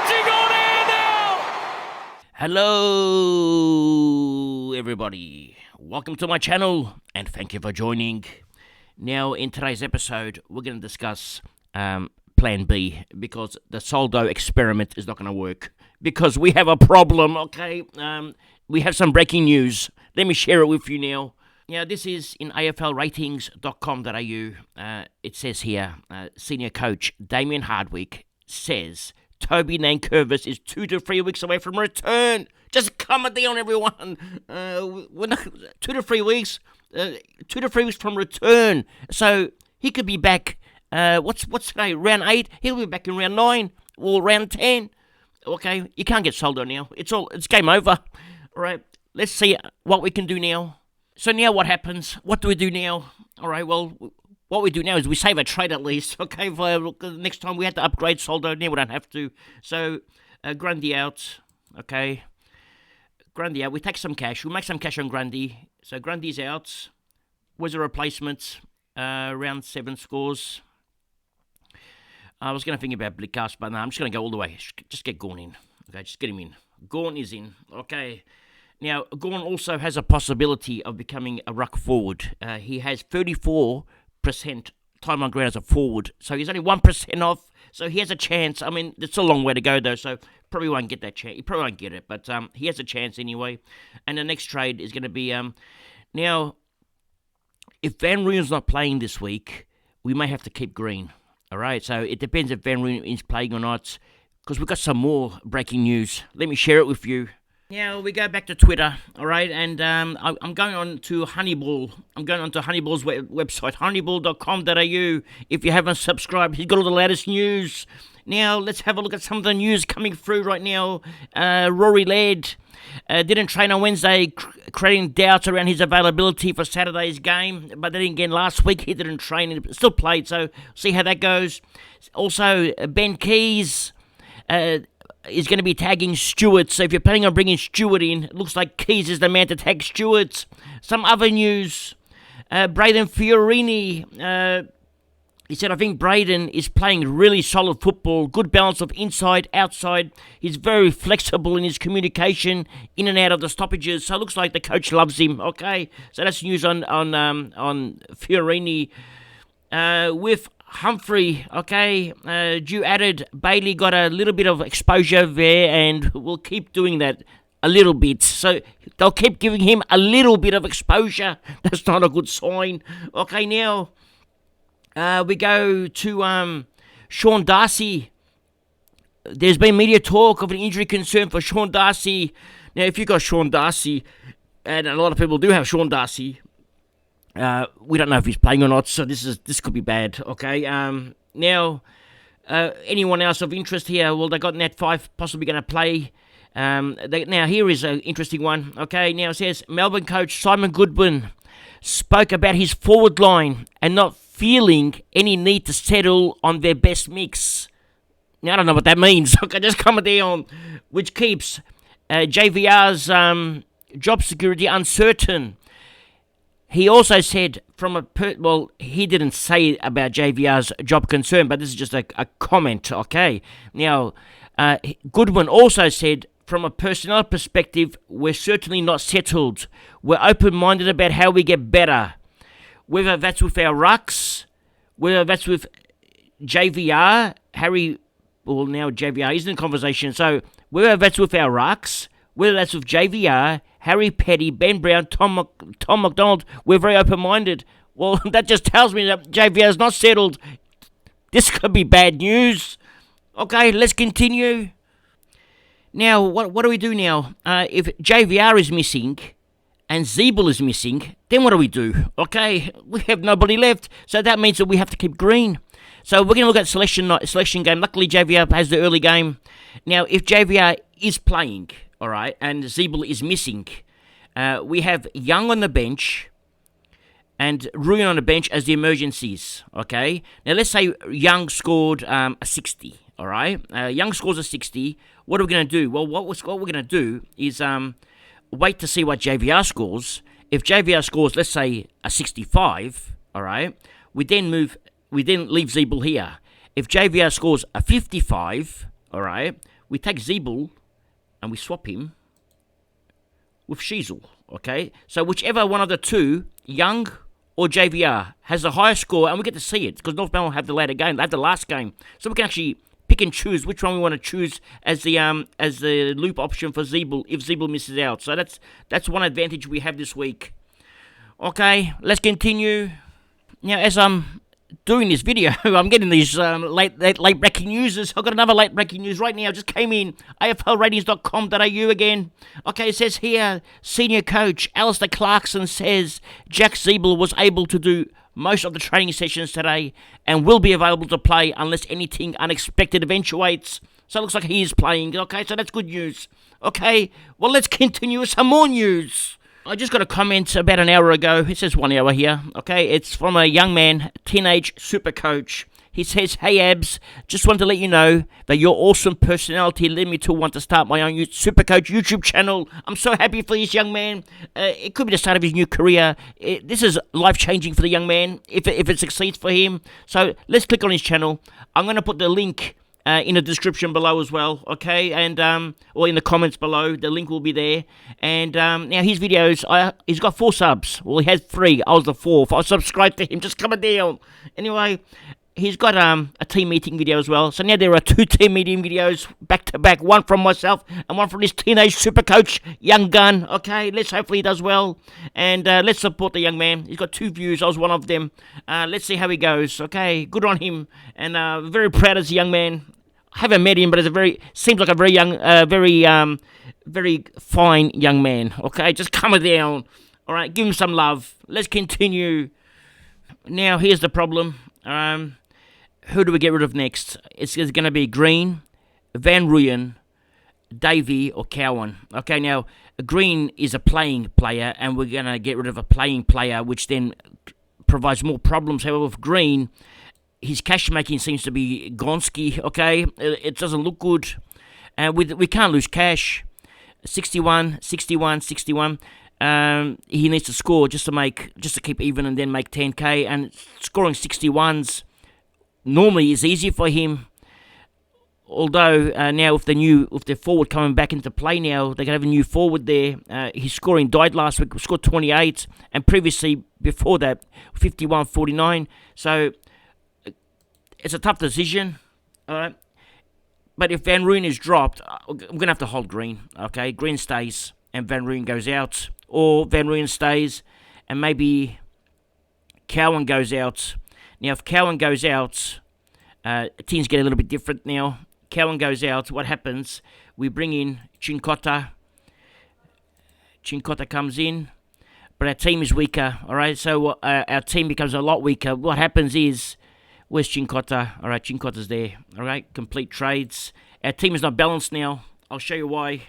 Coaching on air now! Hello, everybody. Welcome to my channel, and thank you for joining. Now, in today's episode, we're going to discuss Plan B, because the Soldo experiment is not going to work, because we have a problem, okay? We have some breaking news. Let me share it with you now. Now, this is in aflratings.com.au. It says here, senior coach Damien Hardwick says Toby Nankervis is 2 to 3 weeks away from return. Just calm down, everyone. We're not, 2 to 3 weeks. 2 to 3 weeks from return. So he could be back. What's today? Round 8. He'll be back in round 9 or round 10. Okay, you can't get Soldo now. It's game over. All right. Let's see what we can do now. So now what happens? What do we do now? All right. Well, what we do now is we save a trade at least. Okay. For next time we had to upgrade Soldo. Now we don't have to. So Grundy out. Okay. Grundy out. We take some cash. We make some cash on Grundy. So Grundy's out. Where's the replacement? Round 7 scores. I was going to think about Blickas, but no, I'm just going to go all the way. Just get Gawn in. Okay, just get him in. Gawn is in. Okay. Now, Gawn also has a possibility of becoming a ruck forward. He has 34% time on ground as a forward. So he's only 1% off. So he has a chance. I mean, it's a long way to go, though. So probably won't get that chance. He probably won't get it. But he has a chance anyway. And the next trade is going to be... now, if Van Rooyen's not playing this week, we may have to keep Green. All right, so it depends if Van Rooyen is playing or not, because we've got some more breaking news. Let me share it with you. Now, we go back to Twitter, all right, and I'm going on to Honeyball. I'm going on to Honeyball's website, honeyball.com.au. If you haven't subscribed, he's got all the latest news. Now, let's have a look at some of the news coming through right now. Rory Laird didn't train on Wednesday, creating doubts around his availability for Saturday's game. But then again, last week he didn't train, and still played, so see how that goes. Also, Ben Keys is going to be tagging Stewart. So if you're planning on bringing Stewart in, it looks like Keys is the man to tag Stewart. Some other news. Braden Fiorini... he said, I think Braden is playing really solid football, good balance of inside, outside. He's very flexible in his communication, in and out of the stoppages. So it looks like the coach loves him. Okay, so that's news on Fiorini. With Humphrey, okay, Dew added, Bailey got a little bit of exposure there, and we'll keep doing that a little bit. So they'll keep giving him a little bit of exposure. That's not a good sign. Okay, now... we go to Sean Darcy. There's been media talk of an injury concern for Sean Darcy. Now, if you've got Sean Darcy, and a lot of people do have Sean Darcy, we don't know if he's playing or not, so this could be bad, okay? Now, anyone else of interest here? Well, they got Nat 5 possibly going to play. Now, here is an interesting one, okay? Now, it says, Melbourne coach Simon Goodwin spoke about his forward line and not feeling any need to settle on their best mix. Now, I don't know what that means. Okay, just comment down, which keeps JVR's job security uncertain. He also said he didn't say about JVR's job concern, but this is just a comment, okay? Now, Goodwin also said, from a personnel perspective, we're certainly not settled. We're open-minded about how we get better. Whether that's with our rucks, whether that's with JVR, now JVR is in the conversation, so whether that's with our rucks, whether that's with JVR, Harry Petty, Ben Brown, Tom McDonald, we're very open-minded. Well, that just tells me that JVR is not settled. This could be bad news. Okay, let's continue. Now, what do we do now? If JVR is missing and Zeeble is missing, then what do we do? Okay, we have nobody left, so that means that we have to keep Green. So we're going to look at selection game. Luckily, JVR has the early game. Now, if JVR is playing, all right, and Zeeble is missing, we have Young on the bench and Rooyen on the bench as the emergencies, okay? Now, let's say Young scored a 60, all right? Young scores a 60. What are we going to do? Well, what we're going to do is wait to see what JVR scores. If JVR scores, let's say, a 65, all right, we then leave Zeeble here. If JVR scores a 55, all right, we take Zeeble and we swap him with Sheasel, okay? So whichever one of the two, Young or JVR, has the highest score, and we get to see it, because North Melbourne have the later game, they have the last game. So we can actually pick and choose which one we want to choose as the loop option for Zeeble if Zeeble misses out. So that's one advantage we have this week. Okay, let's continue. Now, as I'm doing this video, I'm getting these late breaking news. I've got another late breaking news right now. Just came in. AFLratings.com.au again. Okay, it says here, senior coach Alistair Clarkson says Jack Zeeble was able to do most of the training sessions today and will be available to play unless anything unexpected eventuates. So it looks like he is playing. Okay, so that's good news. Okay, well, let's continue with some more news. I just got a comment about an hour ago. It says 1 hour here. Okay, it's from a young man, teenage Supercoach. He says, "Hey Abs, just want to let you know that your awesome personality led me to want to start my own Supercoach YouTube channel. I'm so happy for this young man. It could be the start of his new career. This is life-changing for the young man if it succeeds for him. So let's click on his channel. I'm going to put the link in the description below as well, okay, and or in the comments below. The link will be there. And now his videos, he's got 4 subs. Well, he had 3. I was the 4th. I subscribed to him. Just coming down. Anyway, he's got a team meeting video as well. So now there are 2 team meeting videos back to back. One from myself and one from this teenage Supercoach, young gun. Okay, let's hopefully he does well. And let's support the young man. He's got 2 views. I was one of them. Let's see how he goes. Okay, good on him. And very proud as a young man. I haven't met him, but seems like a very young, very fine young man. Okay, just coming down. All right, give him some love. Let's continue. Now, here's the problem. Who do we get rid of next? It's going to be Green, Van Rooyen, Davey, or Cowan. Okay, now, Green is a playing player, and we're going to get rid of a playing player, which then provides more problems. However, with Green, his cash making seems to be Gonski, okay? It doesn't look good. We can't lose cash. 61. He needs to score just to keep even and then make 10k. And scoring 61s normally is easy for him. Although now with the forward coming back into play now, they can have a new forward there. His scoring died last week, scored 28, and previously before that 51-49. So it's a tough decision, all right? But if Van Rooyen is dropped, I'm going to have to hold Green, okay? Green stays and Van Rooyen goes out. Or Van Rooyen stays and maybe Cowan goes out. Now, if Cowan goes out, things get a little bit different now. Cowan goes out, what happens? We bring in Chinkota. Chinkota comes in, but our team is weaker, all right? So our team becomes a lot weaker. What happens is, where's Chinkota? All right, Chinkota's there. All right, complete trades. Our team is not balanced now. I'll show you why.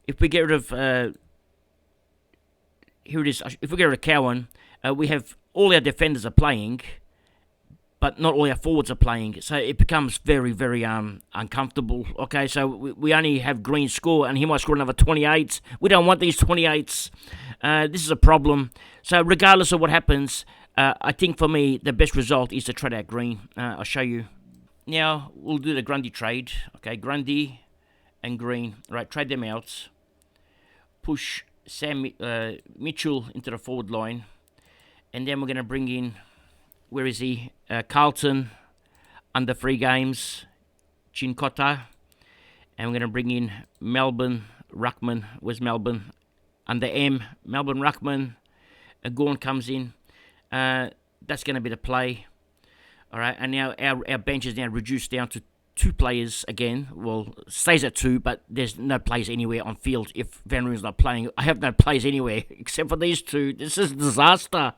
If we get rid of, here it is. If we get rid of Cowan, we have all our defenders are playing, but not all our forwards are playing. So it becomes very, very uncomfortable. Okay, so we only have Green score, and he might score another 28. We don't want these 28s. This is a problem. So regardless of what happens, I think for me, the best result is to trade out Green. I'll show you. Now, we'll do the Grundy trade. Okay, Grundy and Green. Right, trade them out. Push Sam Mitchell into the forward line. And then we're going to bring in, where is he? Carlton, under 3 games. Chinkota. And we're going to bring in Melbourne, Ruckman. Where's Melbourne? Under M. Melbourne, Ruckman. Gorn comes in. That's going to be the play. All right, and now our bench is now reduced down to 2 players again. Well, stays at 2, but there's no players anywhere on field if Van Rooyen's not playing. I have no players anywhere except for these 2. This is a disaster.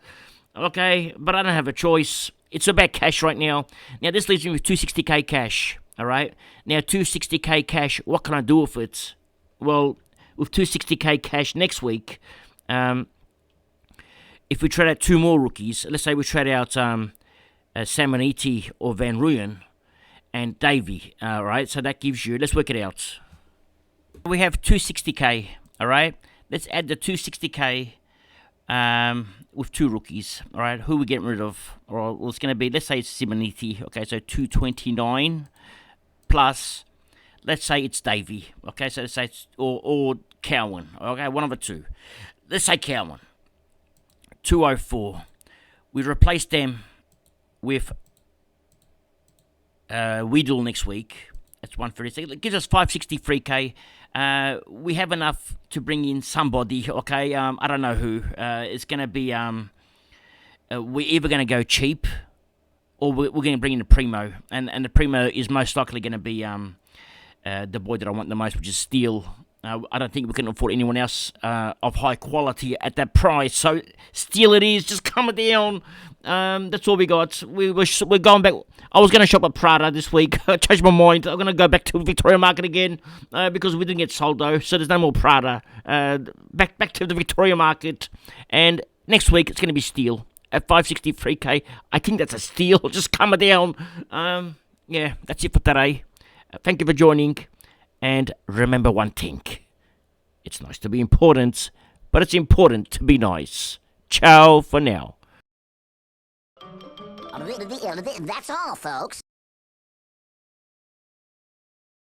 Okay, but I don't have a choice. It's about cash right now. Now, this leaves me with 260k cash. All right, now 260k cash, what can I do with it? Well, with 260k cash next week, if we trade out 2 more rookies, let's say we trade out Samaniti or Van Rooyen and Davey, all right? So that gives you, let's work it out. We have 260k, all right? Let's add the 260k with 2 rookies, all right? Who are we getting rid of? Well, it's going to be, let's say it's Samaniti, okay? So 229, plus, let's say it's Davey. Okay, so let's say it's, or Cowan. Okay, one of the two. Let's say Cowan. 204. We replace them with Weedle next week. That's 136. It gives us 563k. We have enough to bring in somebody. Okay, I don't know who. It's gonna be we're either gonna go cheap, or we're gonna bring in the Primo, and the Primo is most likely gonna be the boy that I want the most, which is Steele. I don't think we can afford anyone else of high quality at that price. So Steele it is. Just coming down. That's all we got. We're going back. I was going to shop at Prada this week. I changed my mind. I'm going to go back to Victoria Market again because we didn't get Soldo. So there's no more Prada. Back to the Victoria Market. And next week it's going to be Steele at 563k. I think that's a steal. Just coming down. Yeah, that's it for today. Thank you for joining. And remember one thing. It's nice to be important, but it's important to be nice. Ciao for now. That's all, folks.